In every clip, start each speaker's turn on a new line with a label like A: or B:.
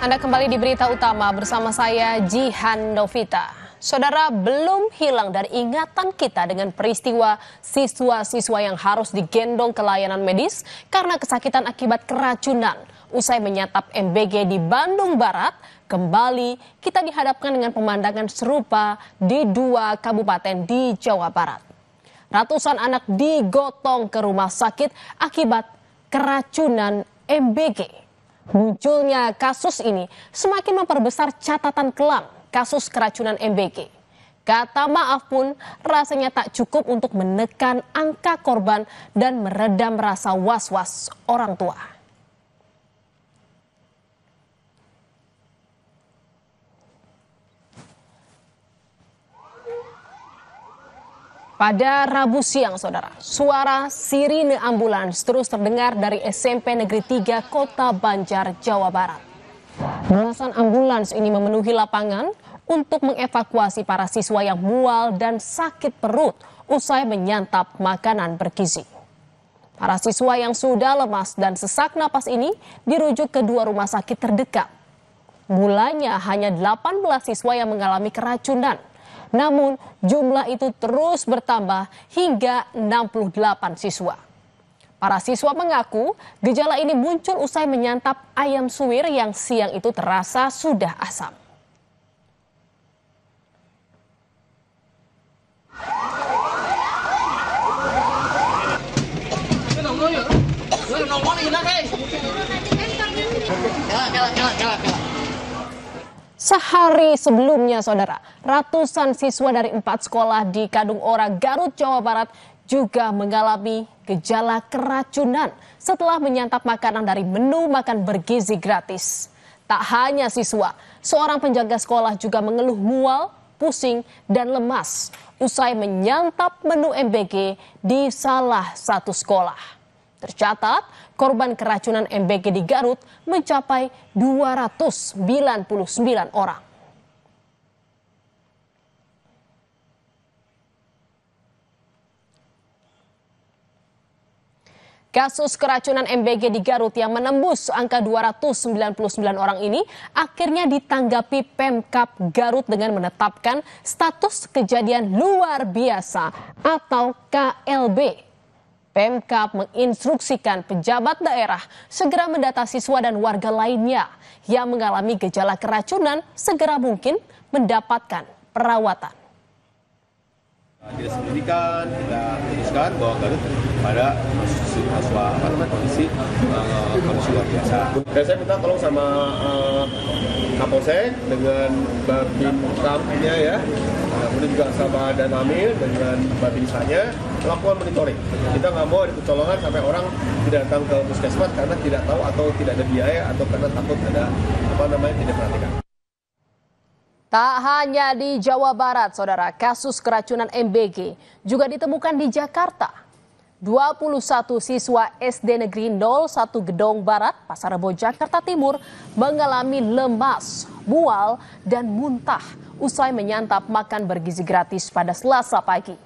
A: Anda kembali di Berita Utama bersama saya Jihan Novita. Saudara, belum hilang dari ingatan kita dengan peristiwa siswa-siswa yang harus digendong ke layanan medis karena kesakitan akibat keracunan. Usai menyantap MBG di Bandung Barat, kembali kita dihadapkan dengan pemandangan serupa di dua kabupaten di Jawa Barat. Ratusan anak digotong ke rumah sakit akibat keracunan MBG. Munculnya kasus ini semakin memperbesar catatan kelam kasus keracunan MBG. Kata maaf pun rasanya tak cukup untuk menekan angka korban dan meredam rasa was-was orang tua. Pada Rabu siang, saudara, suara sirine ambulans terus terdengar dari SMP Negeri 3 Kota Banjar, Jawa Barat. Belasan ambulans ini memenuhi lapangan untuk mengevakuasi para siswa yang mual dan sakit perut usai menyantap makanan bergizi. Para siswa yang sudah lemas dan sesak napas ini dirujuk ke dua rumah sakit terdekat. Mulanya hanya 18 siswa yang mengalami keracunan. Namun jumlah itu terus bertambah hingga 68 siswa. Para siswa mengaku gejala ini muncul usai menyantap ayam suwir yang siang itu terasa sudah asam. Sehari sebelumnya, saudara, ratusan siswa dari 4 sekolah di Kadung Ora, Garut, Jawa Barat juga mengalami gejala keracunan setelah menyantap makanan dari menu makan bergizi gratis. Tak hanya siswa, seorang penjaga sekolah juga mengeluh mual, pusing, dan lemas usai menyantap menu MBG di salah satu sekolah. Tercatat, korban keracunan MBG di Garut mencapai 299 orang. Kasus keracunan MBG di Garut yang menembus angka 299 orang ini akhirnya ditanggapi Pemkab Garut dengan menetapkan status kejadian luar biasa atau KLB. Pemkab menginstruksikan pejabat daerah segera mendata siswa dan warga lainnya yang mengalami gejala keracunan segera mungkin mendapatkan perawatan.
B: Dinas Pendidikan kita putuskan bahwa Garut pada kondisi luar biasa. Dan saya minta tolong sama Kapolsek dengan Babinkamnya ya, kemudian juga sama Danamil dengan Babinsanya melakukan monitoring. Kita nggak mau ada kecolongan sampai orang tidak datang ke puskesmas karena tidak tahu atau tidak ada biaya atau karena takut ada tidak perhatikan.
A: Tak hanya di Jawa Barat, saudara, kasus keracunan MBG juga ditemukan di Jakarta. 21 siswa SD Negeri 01 Gedong Barat, Pasar Rebo, Jakarta Timur mengalami lemas, mual, dan muntah usai menyantap makan bergizi gratis pada Selasa pagi.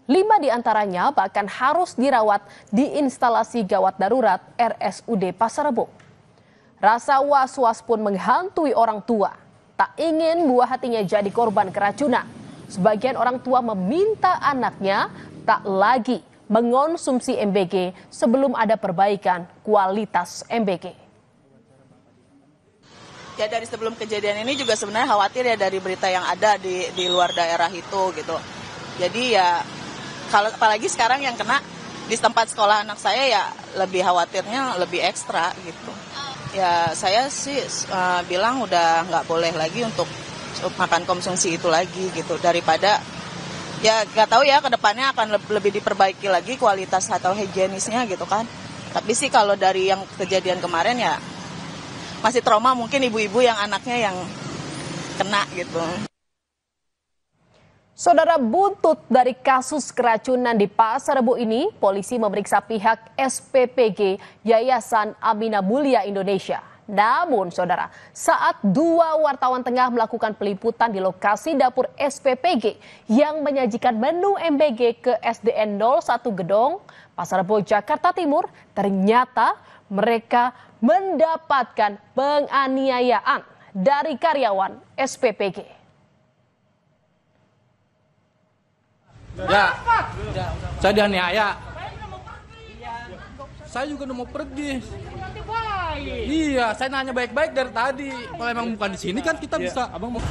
A: 5 diantaranya bahkan harus dirawat di instalasi gawat darurat RSUD Pasar Rebo. Rasa was-was pun menghantui orang tua. Tak ingin buah hatinya jadi korban keracunan. Sebagian orang tua meminta anaknya tak lagi mengonsumsi MBG sebelum ada perbaikan kualitas MBG.
C: Ya, dari sebelum kejadian ini juga sebenarnya khawatir ya dari berita yang ada di luar daerah itu gitu. Jadi ya kalau apalagi sekarang yang kena di tempat sekolah anak saya ya lebih khawatirnya lebih ekstra gitu. Ya saya sih bilang udah nggak boleh lagi untuk makan konsumsi itu lagi gitu, daripada ya nggak tahu ya kedepannya akan lebih diperbaiki lagi kualitas atau higienisnya gitu kan. Tapi sih kalau dari yang kejadian kemarin ya masih trauma mungkin ibu-ibu yang anaknya yang kena gitu.
A: Saudara, buntut dari kasus keracunan di Pasar Rebo ini, polisi memeriksa pihak SPPG Yayasan Amina Mulia Indonesia. Namun, saudara, saat dua wartawan tengah melakukan peliputan di lokasi dapur SPPG yang menyajikan menu MBG ke SDN 01 Gedong, Pasar Rebo, Jakarta Timur, ternyata mereka mendapatkan penganiayaan dari karyawan SPPG.
D: Ya, saya dianiaya. Saya juga udah mau pergi. Iya, saya nanya baik-baik dari tadi. Kalau emang bukan di sini kan kita bisa. Abang mau.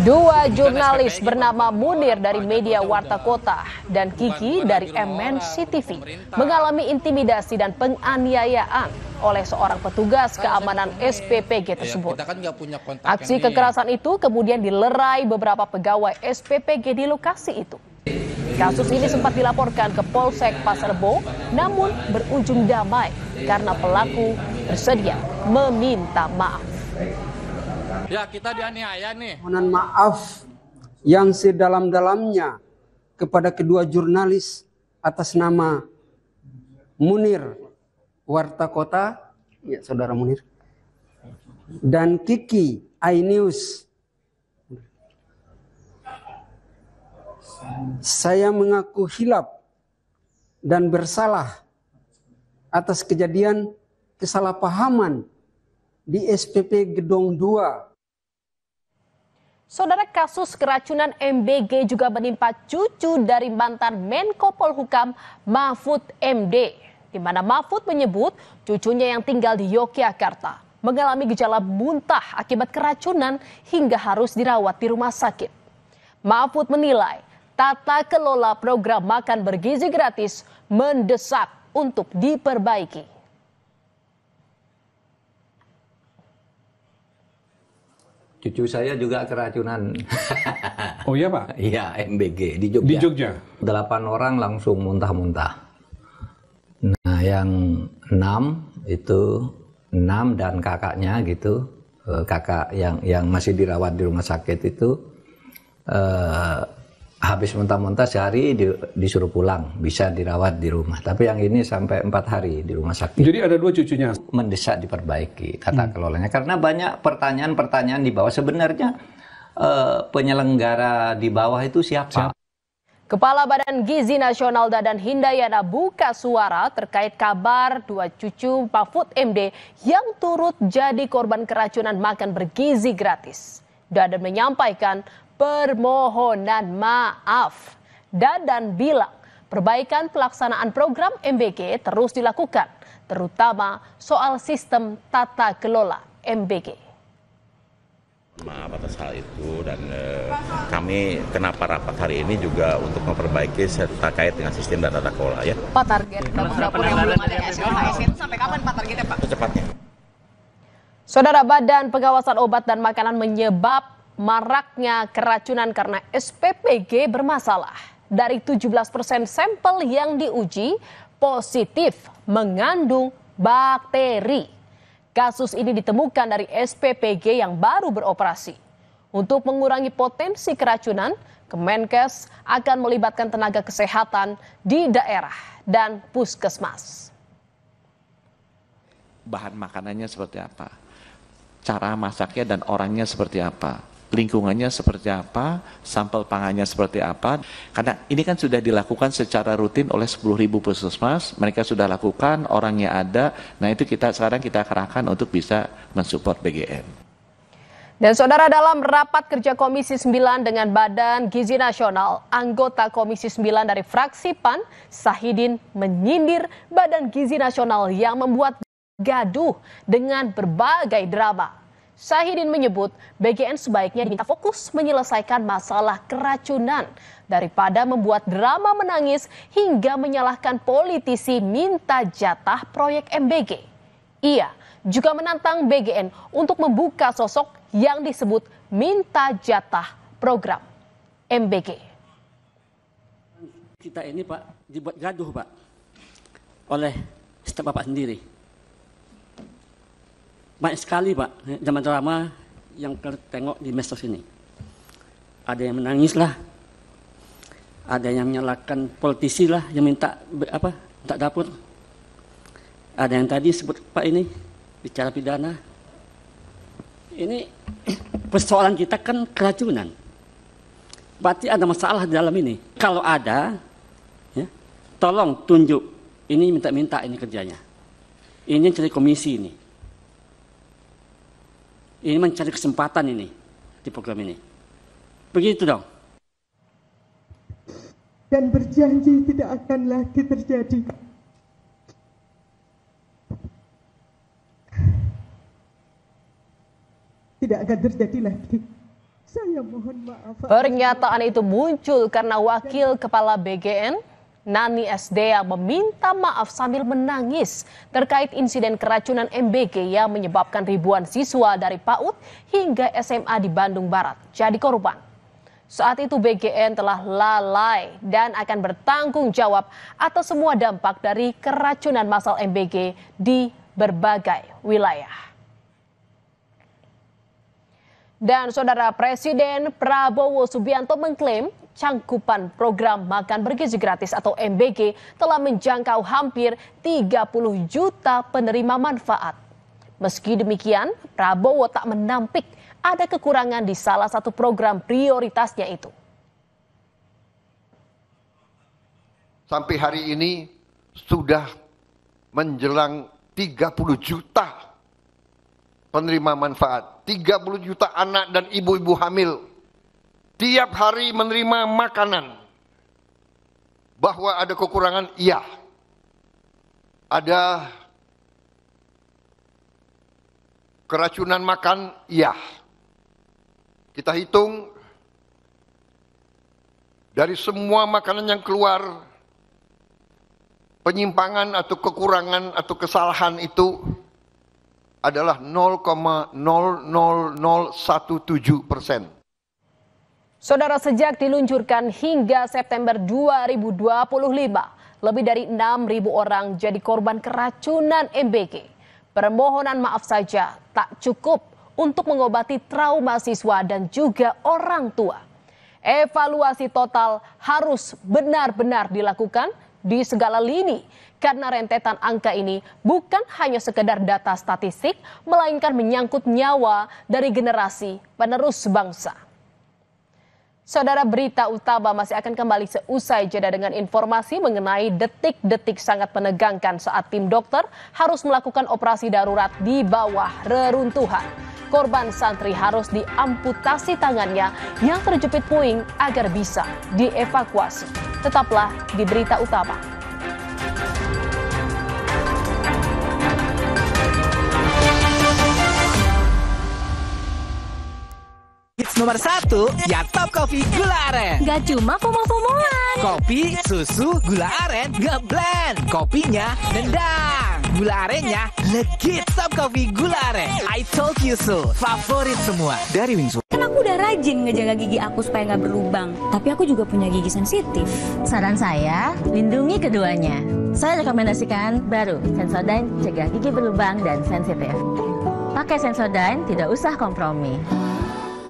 A: Dua jurnalis bernama Munir dari media Warta Kota dan Kiki dari MNC TV mengalami intimidasi dan penganiayaan oleh seorang petugas keamanan SPPG tersebut. Aksi kekerasan itu kemudian dilerai beberapa pegawai SPPG di lokasi itu. Kasus ini sempat dilaporkan ke Polsek Pasar Rebo, namun berujung damai karena pelaku bersedia meminta maaf.
D: Ya, kita dianiaya nih.
E: Mohon maaf yang sedalam-dalamnya kepada kedua jurnalis atas nama Munir Warta Kota, ya Saudara Munir, dan Kiki iNews. Saya mengaku hilaf dan bersalah atas kejadian kesalahpahaman di SPP Gedong 2.
A: Saudara, kasus keracunan MBG juga menimpa cucu dari mantan Menko Polhukam Mahfud MD, di mana Mahfud menyebut cucunya yang tinggal di Yogyakarta mengalami gejala muntah akibat keracunan hingga harus dirawat di rumah sakit. Mahfud menilai tata kelola program makan bergizi gratis mendesak untuk diperbaiki.
F: Cucu saya juga keracunan.
G: Oh iya Pak?
F: Iya, MBG di Jogja.
G: Di Jogja?
F: 8 orang langsung muntah-muntah. Nah, yang 6 itu 6 dan kakaknya gitu, kakak yang masih dirawat di rumah sakit itu habis muntah-muntah sehari disuruh pulang, bisa dirawat di rumah. Tapi yang ini sampai 4 hari di rumah sakit.
G: Jadi ada 2 cucunya?
F: Mendesak diperbaiki tata kelolanya. Karena banyak pertanyaan-pertanyaan di bawah. Sebenarnya penyelenggara di bawah itu siapa?
A: Kepala Badan Gizi Nasional Dadan Hindayana buka suara terkait kabar 2 cucu Mahfud MD yang turut jadi korban keracunan makan bergizi gratis. Dadan menyampaikan permohonan maaf. Dadan bilang perbaikan pelaksanaan program MBG terus dilakukan, terutama soal sistem tata kelola MBG.
H: Maaf atas hal itu dan kami kenapa rapat hari ini juga untuk memperbaiki terkait dengan sistem dan tata kelola ya.
I: Pak, target dapur yang belum ada SLHS itu sampai kapan Pak targetnya Pak?
H: Secepatnya.
A: Saudara, Badan Pengawasan Obat dan Makanan menyebab maraknya keracunan karena SPPG bermasalah. Dari 17% sampel yang diuji positif mengandung bakteri. Kasus ini ditemukan dari SPPG yang baru beroperasi. Untuk mengurangi potensi keracunan, Kemenkes akan melibatkan tenaga kesehatan di daerah dan puskesmas.
J: Bahan makanannya seperti apa? Cara masaknya dan orangnya seperti apa? Lingkungannya seperti apa, sampel pangannya seperti apa. Karena ini kan sudah dilakukan secara rutin oleh 10.000 puskesmas, mereka sudah lakukan, orangnya ada. Nah itu sekarang kita kerahkan untuk bisa mensupport BGN.
A: Dan saudara, dalam rapat kerja Komisi 9 dengan Badan Gizi Nasional, anggota Komisi 9 dari fraksi PAN, Sahidin menyindir Badan Gizi Nasional yang membuat gaduh dengan berbagai drama. Sahidin menyebut BGN sebaiknya diminta fokus menyelesaikan masalah keracunan daripada membuat drama menangis hingga menyalahkan politisi minta jatah proyek MBG. Ia juga menantang BGN untuk membuka sosok yang disebut minta jatah program MBG.
K: Kita ini Pak dibuat gaduh Pak oleh staf Bapak sendiri. Banyak sekali Pak drama-drama yang kita tengok di medsos ini. Ada yang menangis lah, ada yang menyalahkan politisi lah yang minta minta dapur. Ada yang tadi sebut Pak ini bicara pidana. Ini persoalan kita kan keracunan. Berarti ada masalah di dalam ini. Kalau ada, ya, tolong tunjuk. Ini minta-minta ini kerjanya. Ini yang cari komisi ini. Ini mencari kesempatan ini di program ini. Begitu dong.
L: Dan berjanji tidak akan lagi terjadi. Tidak akan terjadi lagi. Saya mohon maaf.
A: Pernyataan itu muncul karena Wakil Kepala BGN, Nani SD, meminta maaf sambil menangis terkait insiden keracunan MBG yang menyebabkan ribuan siswa dari PAUD hingga SMA di Bandung Barat jadi korban. Saat itu BGN telah lalai dan akan bertanggung jawab atas semua dampak dari keracunan massal MBG di berbagai wilayah. Dan Saudara, Presiden Prabowo Subianto mengklaim cangkupan program makan bergizi gratis atau MBG telah menjangkau hampir 30 juta penerima manfaat. Meski demikian, Prabowo tak menampik ada kekurangan di salah satu program prioritasnya itu.
M: Sampai hari ini sudah menjelang 30 juta penerima manfaat. 30 juta anak dan ibu-ibu hamil tiap hari menerima makanan. Bahwa ada kekurangan, iya. Ada keracunan makan, iya. Kita hitung dari semua makanan yang keluar, penyimpangan atau kekurangan atau kesalahan itu adalah 0,00017%.
A: Saudara, sejak diluncurkan hingga September 2025, lebih dari 6.000 orang jadi korban keracunan MBG. Permohonan maaf saja tak cukup untuk mengobati trauma siswa dan juga orang tua. Evaluasi total harus benar-benar dilakukan di segala lini, karena rentetan angka ini bukan hanya sekedar data statistik, melainkan menyangkut nyawa dari generasi penerus bangsa. Saudara, berita utama masih akan kembali seusai jeda dengan informasi mengenai detik-detik sangat menegangkan saat tim dokter harus melakukan operasi darurat di bawah reruntuhan. Korban santri harus diamputasi tangannya yang terjepit puing agar bisa dievakuasi. Tetaplah di berita utama.
N: Hits nomor 1 ya Top Coffee Gula Aren.
O: Gak cuma pomo-pomoan.
N: Kopi, susu, gula aren ngeblend. Kopinya nendang. Gula arennya legit. Top Coffee Gula Aren. I told you so. Favorit semua dari Wingsu.
O: Kan aku udah rajin ngejaga gigi aku supaya nggak berlubang. Tapi aku juga punya gigi sensitif. Saran saya, lindungi keduanya. Saya rekomendasikan baru Sensodyne cegah gigi berlubang dan sensitif. Pakai Sensodyne, tidak usah kompromi.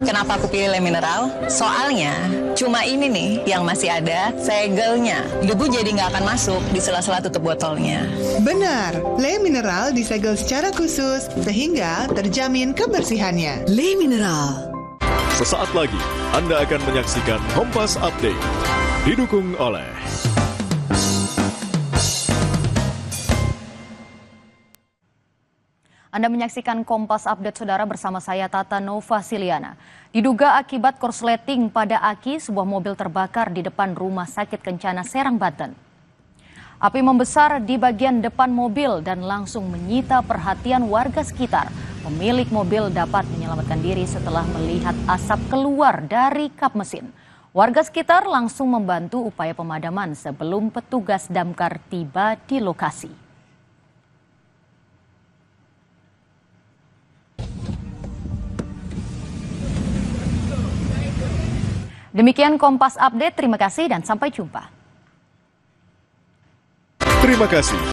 I: Kenapa aku pilih Le Mineral? Soalnya cuma ini nih yang masih ada segelnya. Debu jadi nggak akan masuk di sela-sela tutup botolnya.
P: Benar, Le Mineral disegel secara khusus sehingga terjamin kebersihannya.
Q: Le Mineral. Sesaat lagi Anda akan menyaksikan Kompas Update. Didukung oleh
R: Anda menyaksikan Kompas Update, Saudara, bersama saya Tata Nova Siliana. Diduga akibat korsleting pada aki, sebuah mobil terbakar di depan Rumah Sakit Kencana Serang, Banten. Api membesar di bagian depan mobil dan langsung menyita perhatian warga sekitar. Pemilik mobil dapat menyelamatkan diri setelah melihat asap keluar dari kap mesin. Warga sekitar langsung membantu upaya pemadaman sebelum petugas damkar tiba di lokasi. Demikian Kompas Update, terima kasih dan sampai jumpa.
Q: Terima kasih